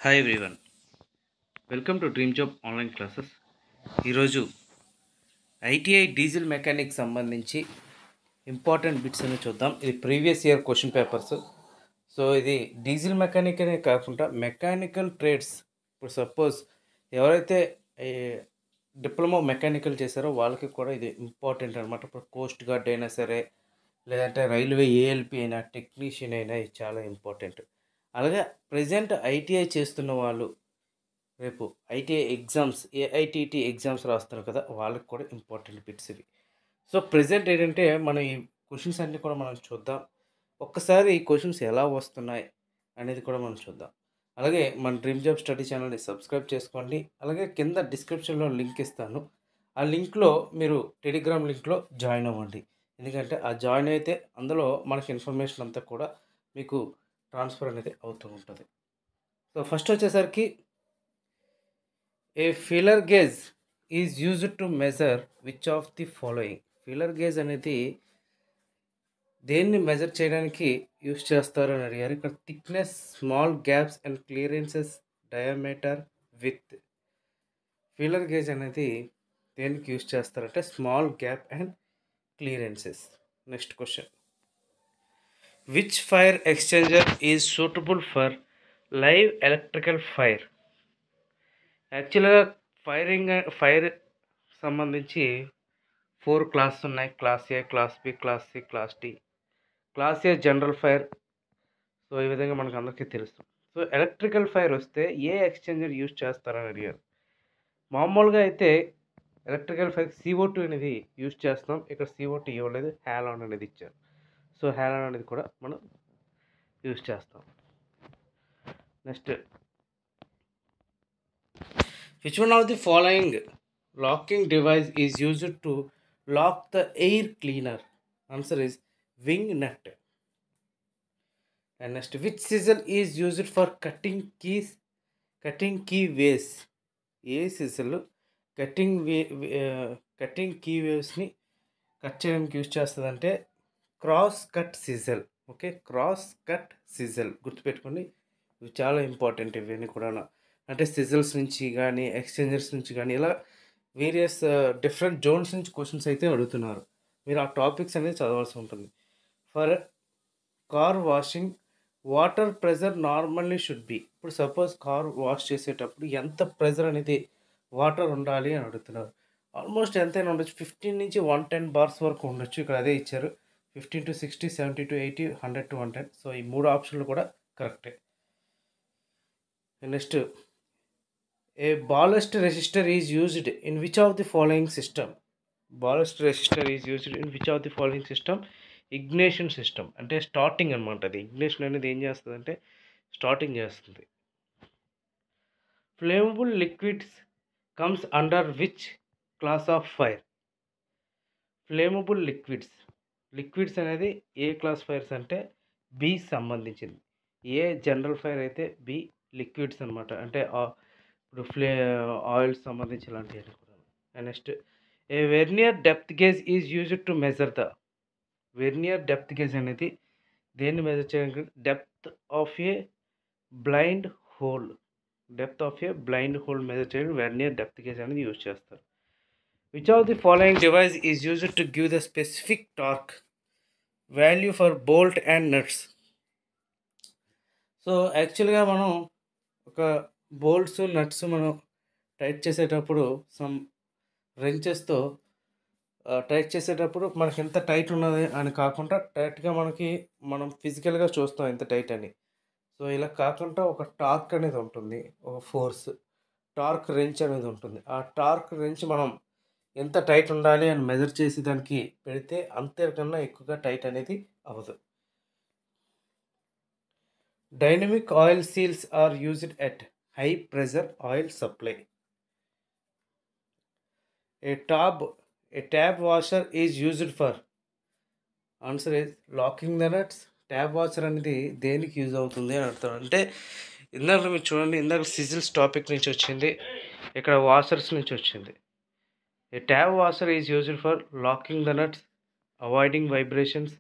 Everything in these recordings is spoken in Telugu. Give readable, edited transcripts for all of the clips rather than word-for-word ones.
Hi everyone, welcome to dream job online classes. ఈరోజు ఐటీఐ డీజిల్ మెకానిక్ సంబంధించి ఇంపార్టెంట్ బిట్స్ అని చూద్దాం. ఇది previous year question papers. So ఇది డీజిల్ మెకానిక్ అనే కాకుండా మెకానికల్ ట్రేడ్స్, ఇప్పుడు సపోజ్ ఎవరైతే డిప్లొమా మెకానికల్ చేశారో వాళ్ళకి కూడా ఇది ఇంపార్టెంట్ అనమాట. ఇప్పుడు కోస్ట్ గార్డ్ అయినా సరే, లేదంటే రైల్వే ఏఎల్పి అయినా, టెక్నీషియన్ అయినా ఇది చాలా ఇంపార్టెంట్. అలాగే ప్రజెంట్ ఐటీఐ చేస్తున్న వాళ్ళు రేపు ఐటీఐ ఎగ్జామ్స్, ఏఐటిటి ఎగ్జామ్స్ రాస్తున్నారు కదా, వాళ్ళకి కూడా ఇంపార్టెంట్ బిట్స్ ఇవి. సో ప్రజెంట్ ఏంటంటే మనం ఈ క్వశ్చన్స్ అన్నీ కూడా మనం చూద్దాం. ఒక్కసారి ఈ క్వశ్చన్స్ ఎలా వస్తున్నాయి అనేది కూడా మనం చూద్దాం. అలాగే మన డ్రీమ్ జాబ్ స్టడీ ఛానల్ని సబ్స్క్రైబ్ చేసుకోండి. అలాగే కింద డిస్క్రిప్షన్లో లింక్ ఇస్తాను. ఆ లింక్లో మీరు టెలిగ్రామ్ లింక్లో జాయిన్ అవ్వండి. ఎందుకంటే ఆ జాయిన్ అయితే అందులో మనకి ఇన్ఫర్మేషన్ అంతా కూడా మీకు ట్రాన్స్ఫర్ అనేది అవుతూ ఉంటుంది. సో ఫస్ట్ వచ్చేసరికి a feeler gauge is used to measure which of the following. Feeler gauge అనేది దేన్ని మెజర్ చేయడానికి యూజ్ చేస్తారు అని అడిగారు. ఇక్కడ thickness, small gaps and clearances, diameter, with. Feeler gauge అనేది దేనికి యూజ్ చేస్తారంటే small gap and clearances. Next question, which fire extinguisher is suitable for live electrical fire. యాక్చువల్గా ఫైర్ సంబంధించి 4 క్లాసెస్ ఉన్నాయి. Class A, class B, class C, class D. Class A general fire. So ఈ విధంగా మనకు అందరికీ తెలుసు. సో ఎలక్ట్రికల్ ఫైర్ వస్తే ఏ ఎక్స్చేంజర్ యూజ్ చేస్తారని అడిగారు. మామూలుగా అయితే ఎలక్ట్రికల్ ఫైర్ CO2 అనేది యూజ్ చేస్తాం. ఇక్కడ CO2 ఇవ్వలేదు, హాలోన్ అనేది ఇచ్చారు. సో హాలోన్ అనేది కూడా మనం యూజ్ చేస్తాం. Next, which one of the following locking device is used to lock the air cleaner? Answer is wing nut. And next, which chisel is used for cutting key waves? A chisel cutting key వేవ్స్ని కట్ చేయడానికి యూజ్ చేస్తుందంటే cross cut chisel. Okay, cross cut chisel గుర్తుపెట్టుకోండి. ఇవి చాలా ఇంపార్టెంట్. ఇవన్నీ కూడా అంటే సిజల్స్ నుంచి కానీ, ఎక్స్చేంజర్స్ నుంచి కానీ, ఇలా వేరియస్ డిఫరెంట్ జోన్స్ నుంచి క్వశ్చన్స్ అయితే అడుగుతున్నారు. మీరు ఆ టాపిక్స్ అనేది చదవాల్సి ఉంటుంది. For car washing, water pressure normally should be. ఇప్పుడు సపోజ్ కార్ వాష్ చేసేటప్పుడు ఎంత ప్రెజర్ అనేది వాటర్ ఉండాలి అని అడుగుతున్నారు. ఆల్మోస్ట్ ఎంతైనా ఉండొచ్చు, 15 నుంచి 110 బార్స్ వరకు ఉండొచ్చు. ఇక్కడ అదే ఇచ్చారు, 15 to 60, 70 to 80, 100 to 110. సో ఈ 3 ఆప్షన్లు కూడా కరెక్టే. Next, a ballast resistor is used in which of the following system. Ballast resistor is used in which of the following system. Ignition system అంటే స్టార్టింగ్ అనమాట. అది ఇగ్నేషన్ అనేది ఏం చేస్తుంది అంటే స్టార్టింగ్ చేస్తుంది. Flammable liquids comes under which class of fire. Flammable liquids అనేది ఏ క్లాస్ ఫైర్స్ అంటే బి సంబంధించింది. ఏ జనరల్ ఫైర్ అయితే బి లిక్విడ్స్ అనమాట. అంటే ఇప్పుడు ఆయిల్స్ సంబంధించి ఇలాంటివి కూడా. Next, A vernier depth gauge is used to measure the. Vernier depth gauge అనేది దేన్ని మెజర్ చేయడానికి, depth of a blind hole measure చేయడానికి వెర్నియర్ డెప్త్ గేజ్ అనేది యూజ్ చేస్తారు. Which of the following device is used to give the specific torque value for bolt and nuts. So యాక్చువల్గా మనం ఒక బోల్ట్స్, నట్స్ మనం టైట్ చేసేటప్పుడు సమ్ రెంచెస్తో టైట్ చేసేటప్పుడు మనకి ఎంత టైట్ ఉన్నది అని కాకుండా టైట్గా మనం ఫిజికల్గా చూస్తాం ఎంత టైట్ అని. సో ఇలా కాకుండా ఒక టార్క్ అనేది ఉంటుంది, ఒక ఫోర్స్ టార్క్ రెంచ్ అనేది ఉంటుంది. ఆ టార్క్ రెంచ్ మనం ఎంత టైట్ ఉండాలి అని మెజర్ చేసి దానికి పెడితే అంతేకన్నా ఎక్కువగా టైట్ అనేది అవ్వదు. Dynamic oil seals are used at high pressure oil supply. A tab washer is used for. Answer is locking the nuts. Tab washer అనేది దేనికి యూజ్ అవుతుంది అని అడుగుతారు. అంటే ఇందాక మీరు చూడండి, ఇందాక సిజిల్స్ టాపిక్ నుంచి వచ్చింది, ఇక్కడ వాషర్స్ నుంచి వచ్చింది. A tab washer is used for locking the nuts, avoiding vibrations,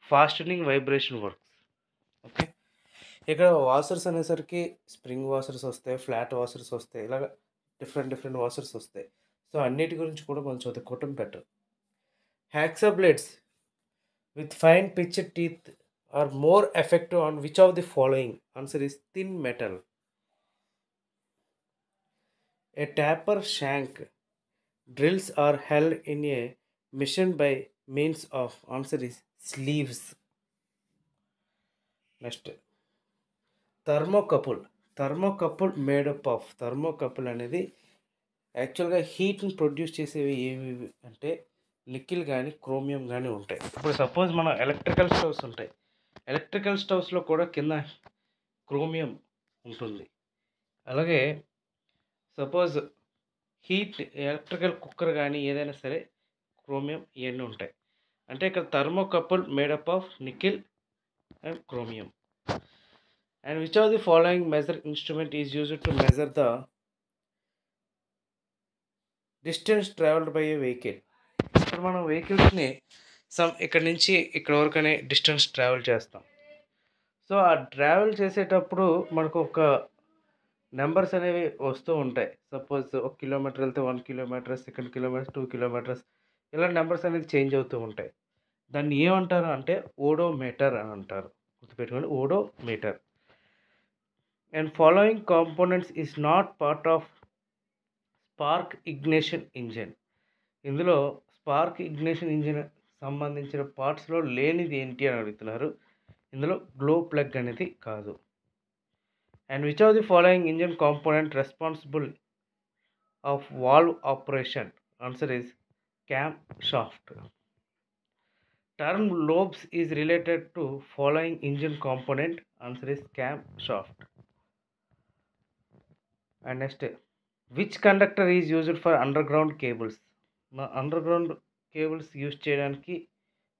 fastening vibration works. Okay, ఇక్కడ వాషర్స్ అనేసరికి స్ప్రింగ్ వాషర్స్ వస్తాయి, ఫ్లాట్ వాషర్స్ వస్తాయి, ఇలాగ డిఫరెంట్ వాషర్స్ వస్తాయి. సో అన్నిటి గురించి కూడా కొంచెం చదువుకోవటం better. Hacksaw blades with fine pitched teeth are more effective on which of the following? Answer is thin metal. A taper shank drills are held in a machine by means of, answer is sleeves. Next, thermocouple made up of thermocouple అనేది యాక్చువల్గా హీట్ని ప్రొడ్యూస్ చేసేవి ఏవి అంటే నికిల్ కానీ క్రోమియం కానీ ఉంటాయి. ఇప్పుడు సపోజ్ మన ఎలక్ట్రికల్ స్టవ్స్ ఉంటాయి, ఎలక్ట్రికల్ స్టవ్స్లో కూడా కింద క్రోమియం ఉంటుంది. అలాగే సపోజ్ ఎలక్ట్రికల్ కుక్కర్ కానీ ఏదైనా సరే క్రోమియం ఇవన్నీ ఉంటాయి. అంటే ఇక్కడ thermocouple made up of nickel and chromium. And which of the following measure instrument is used to measure the distance traveled by a vehicle? ఇప్పుడు మనం వెహికల్స్ని ఇక్కడ నుంచి ఇక్కడ వరకు అనే డిస్టెన్స్ ట్రావెల్ చేస్తాం. సో ఆ ట్రావెల్ చేసేటప్పుడు మనకు ఒక నెంబర్స్ అనేవి వస్తూ ఉంటాయి. సపోజ్ 1 కిలోమీటర్ వెళ్తే 1 కిలోమీటర్, సెకండ్ కిలోమీటర్ 2 కిలోమీటర్స్, ఇలా నెంబర్స్ అనేది చేంజ్ అవుతూ ఉంటాయి. దాన్ని ఏమంటారు అంటే ఓడోమీటర్ అని అంటారు. గుర్తుపెట్టుకోండి, odometer. And following components is not part of spark ignition engine. ఇందులో స్పార్క్ ఇగ్నిషన్ ఇంజిన్ సంబంధించిన పార్ట్స్లో లేనిది ఏంటి అని అడుగుతున్నారు. ఇందులో గ్లో ప్లగ్ అనేది కాదు. And which of the following engine component responsible of value operation? Answer is cam shaft. Term lobes is related to following engine component? Answer is cam shaft. And next, which conductor is used for underground cables? Underground cables use చేయడానికి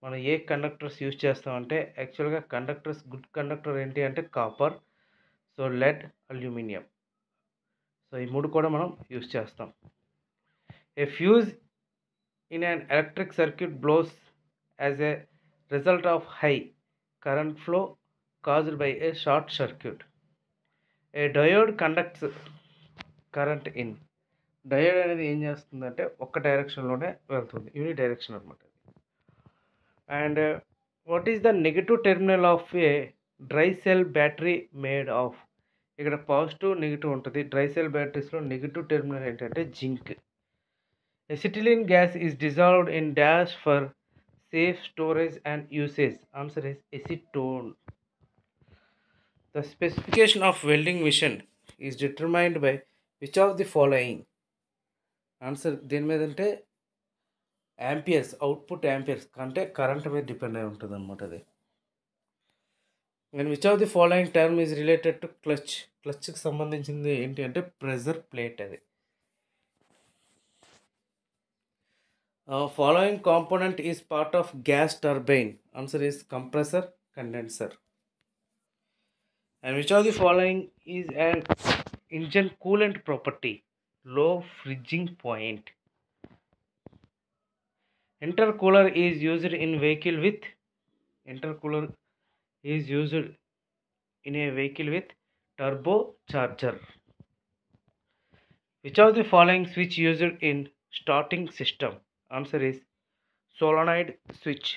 మనం ఏ కండక్టర్స్ యూజ్ చేస్తామంటే యాక్చువల్గా కండక్టర్స్, గుడ్ కండక్టర్ ఏంటి అంటే copper, so lead, aluminium. So ఈ మూడు కూడా మనం యూజ్ చేస్తాం. A fuse in an electric circuit blows as a result of high current flow caused by a short circuit. A diode conducts current in. Diode అనేది ఏం చేస్తుందంటే ఒక్క డైరెక్షన్లోనే వెళ్తుంది, యూని డైరెక్షన్ అనమాట. And what is the negative terminal of a dry cell battery made of? ఇక్కడ పాజిటివ్ నెగిటివ్ ఉంటుంది. డ్రై సెల్ బ్యాటరీస్లో నెగిటివ్ టెర్మినల్ ఏంటంటే zinc. Acetylene gas is dissolved in dash for safe storage and usage? Answer is acetone. The specification of welding machine is determined by which of the following? Answer దేని మీద అంటే యాంపియర్స్, అవుట్పుట్ యాంపియర్స్ అంటే కరెంట్ మీద డిపెండ్ అయి ఉంటుంది అనమాట అది. And which of the following term is related to clutch? క్లచ్కి సంబంధించింది ఏంటి అంటే ప్రెజర్ ప్లేట్ అది. Following component is part of gas turbine? Answer is compressor, condenser. And which of the following is an engine coolant property? Low freezing point. Intercooler is used in vehicle with turbocharger. Which of the following switch used in starting system? Answer is solenoid switch.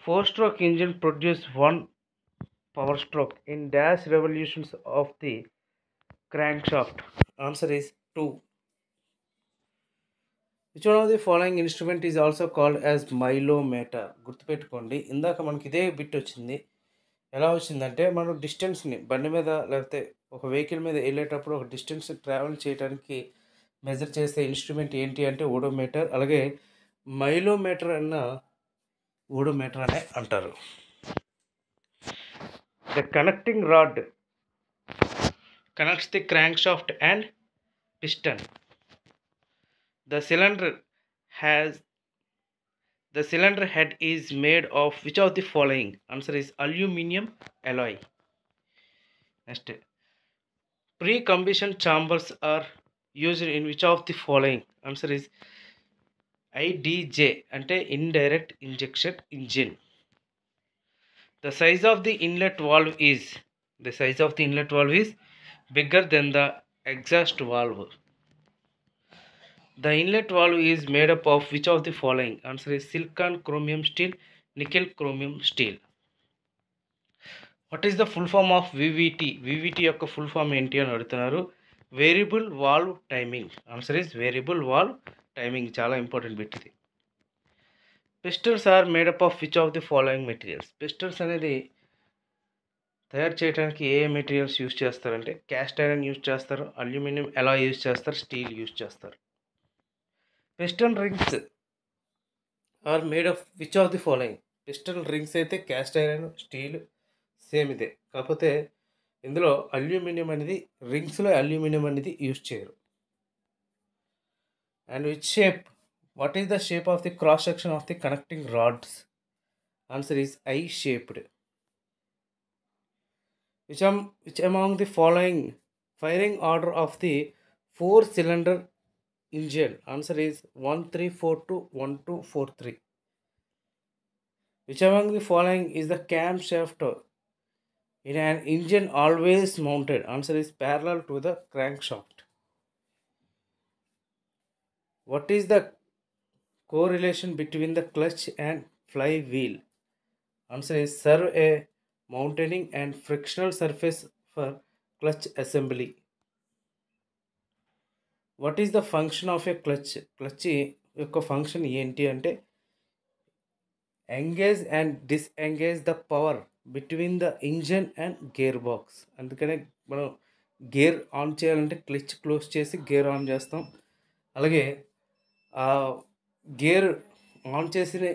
4-stroke engine produce 1 power stroke in dash revolutions of the crankshaft? Answer is 2. Which one of the following instrument is also called as milometer? గుర్తుపెట్టుకోండి, ఇందాక మనకి ఇదే బిట్ వచ్చింది. ఎలా వచ్చిందంటే మనం డిస్టెన్స్ని బండి మీద లేకపోతే ఒక వెహికల్ మీద వెళ్ళేటప్పుడు ఒక డిస్టెన్స్ ట్రావెల్ చేయడానికి మెజర్ చేసే ఇన్స్ట్రుమెంట్ ఏంటి అంటే ఓడోమీటర్. అలాగే మైలోమీటర్ అన్న ఓడోమీటర్ అనే అంటారు. The connecting rod connects the crankshaft and piston. The cylinder head is made of which of the following? Answer is aluminum alloy. Next, pre-combustion chambers are used in which of the following? Answer is IDJ అంటే indirect injection engine. The size of the inlet valve is bigger than the exhaust valve. The inlet valve is made up of which of the following? Answer is silicon, chromium steel, nickel, chromium steel. What is the full form of VVT? VVT యొక్క full form ఏంటి అని అడుగుతున్నారు. Variable valve timing. Answer is variable valve timing. చాలా ఇంపార్టెంట్ బిట్ ఇది. Pistons are made up of which of the following materials? Pistons అనేది తయారు చేయడానికి ఏ మెటీరియల్స్ యూజ్ చేస్తారంటే క్యాస్ట్ ఐరన్ యూజ్ చేస్తారు, అల్యూమినియం ఎలా యూజ్ చేస్తారు, స్టీల్ యూజ్ చేస్తారు. Piston rings are made of which of the following? Piston rings అయితే క్యాస్ట్ ఐరన్, స్టీల్ సేమ్ ఇదే, కాకపోతే ఇందులో అల్యూమినియం అనేది రింగ్స్లో అల్యూమినియం అనేది యూజ్ చేయరు. And which shape? What is the shape of the cross section of the connecting rods? Answer is I shaped. Which among the following firing order of the 4-cylinder engine? Answer is 1342 1243. Which among the following is the camshaft in an engine always mounted? Answer is parallel to the crankshaft. What is the correlation between the clutch and flywheel? Answer is serve a mountaining and frictional surface for clutch assembly. What is the function of a clutch? Clutch యొక్క ఫంక్షన్ ఏంటి అంటే engage and disengage the power between the engine and gear box. అందుకనే మనం గేర్ ఆన్ చేయాలంటే క్లచ్ క్లోజ్ చేసి గేర్ ఆన్ చేస్తాం. అలాగే ఆ గేర్ ఆన్ చేసిన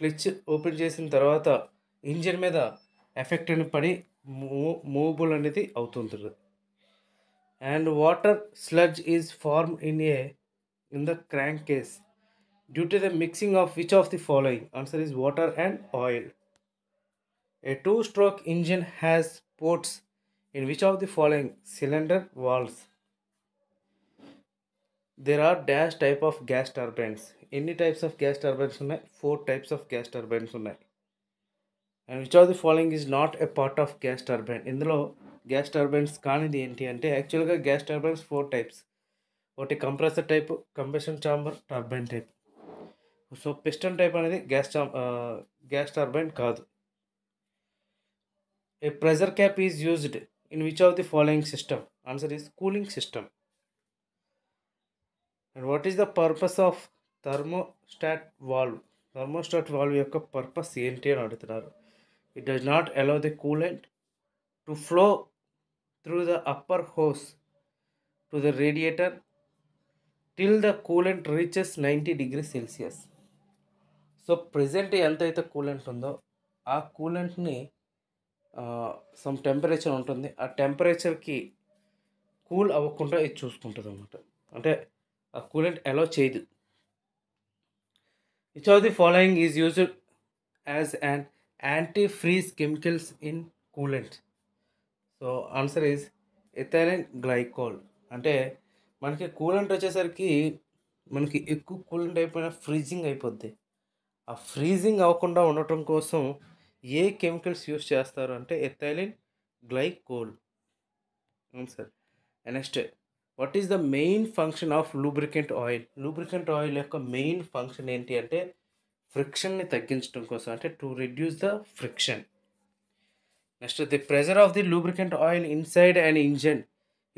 క్లచ్ ఓపెన్ చేసిన తర్వాత ఇంజన్ మీద ఎఫెక్ట్ అని పడి మూవబుల్ అనేది అవుతుంటుంది. And water sludge is form in the crankcase due to the mixing of which of the following? Answer is water and oil. A two-stroke engine has ports in which of the following cylinder valves? There are dash type of gas turbines. Any types of gas turbines ఉన్నాయి? 4 types of gas turbines ఉన్నాయి. And which of the following is not a part of gas turbine? ఇందులో గ్యాస్ టర్బైన్స్ కానిది ఏంటి అంటే యాక్చువల్గా గ్యాస్ టర్బైన్స్ 4 టైప్స్. ఒకటి compressor type, combustion chamber, turbine type. So piston type అనేది గ్యాస్ టర్బైన్ కాదు. A pressure cap is used in which of the following system? Answer is cooling system. And what is the purpose of thermostat valve? Thermostat valve యొక్క పర్పస్ ఏంటి అని అడుగుతున్నారు. It does not allow the coolant to flow through the upper hose to the radiator till the coolant reaches 90 degrees Celsius. So present ఎంతైతే కూలెంట్ ఉందో ఆ కూలెంట్ని సమ్ టెంపరేచర్ ఉంటుంది, ఆ టెంపరేచర్కి కూల్ అవ్వకుండా ఇది చూసుకుంటుంది అనమాట. అంటే ఆ కూలెంట్ అలో చేయదు. Which of the following is used as an antifreeze chemicals in coolant? So answer is ethylene glycol. అంటే మనకి కూలెంట్ వచ్చేసరికి మనకి ఎక్కువ కూలెంట్ అయిపోయినా ఫ్రీజింగ్ అయిపోద్ది. ఆ ఫ్రీజింగ్ అవ్వకుండా ఉండటం కోసం ఏ కెమికల్స్ యూస్ చేస్తారు అంటే ethylene glycol. Answer. Next, what is the main function of lubricant oil? Lubricant oil యొక్క మెయిన్ ఫంక్షన్ ఏంటి అంటే ఫ్రిక్షన్ని తగ్గించడం కోసం, అంటే to reduce the friction. Next, the pressure of the lubricant oil inside and engine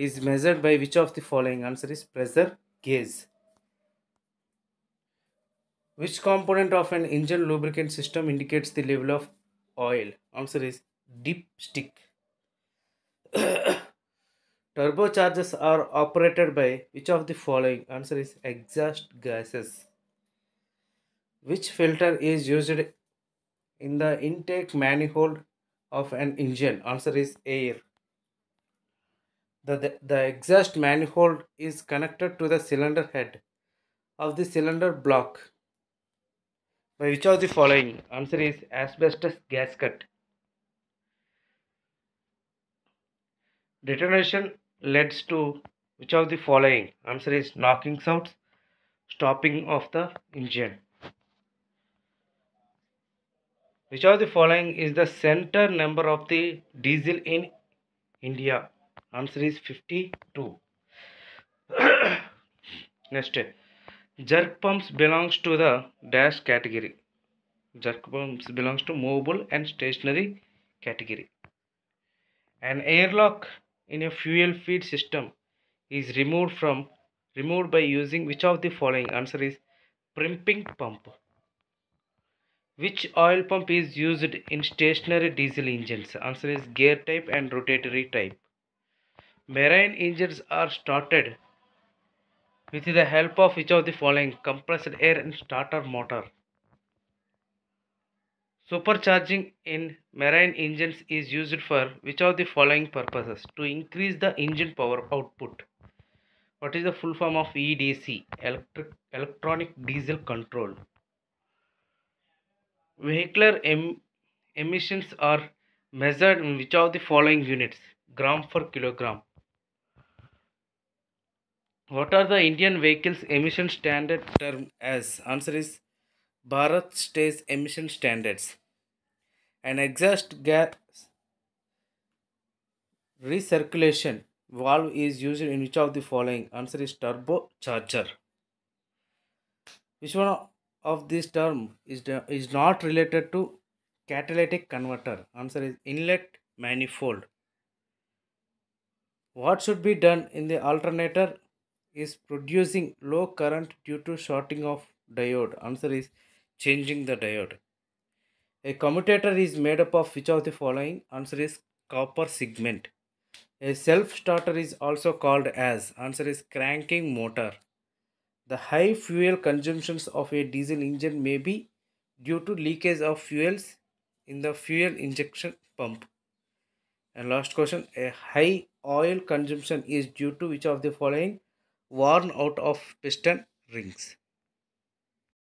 is measured by which of the following? Answer is pressure gauge. Which component of an engine lubricant system indicates the level of oil? Answer is dipstick. Turbochargers are operated by which of the following? Answer is exhaust gases. Which filter is used in the intake manifold of an engine? Answer is air. The exhaust manifold is connected to the cylinder head of the cylinder block by which of the following? Answer is asbestos gasket. Detonation leads to which of the following? Answer is knocking sounds, stopping of the engine. Which of the following is the center number of the diesel in India? Answer is 52. Next, jerk pumps belongs to the dash category. Jerk pumps belongs to mobile and stationary category. An airlock in a fuel feed system is removed by using which of the following? Answer is primping pump. Which oil pump is used in stationary diesel engines? Answer is gear type and rotatory type. Marine engines are started with the help of which of the following? Compressed air and starter motor. Supercharging in marine engines is used for which of the following purposes? To increase the engine power output. What is the full form of EDC? Electronic Diesel Control. Vehicular emissions are measured in which of the following units? Gram per kilogram. What are the Indian vehicles emission standard term as? Answer is Bharat Stage Emission Standards. An exhaust gas recirculation valve is used in which of the following? Answer is turbocharger. Which one of these term is not related to catalytic converter? Answer is inlet manifold. What should be done in the alternator is producing low current due to shorting of diode? Answer is changing the diode. A commutator is made up of which of the following? Answer is copper segment. A self starter is also called as? Answer is cranking motor. The high fuel consumptions of a diesel engine may be due to leakage of fuels in the fuel injection pump. And last question, a high oil consumption is due to which of the following? Worn out of piston rings.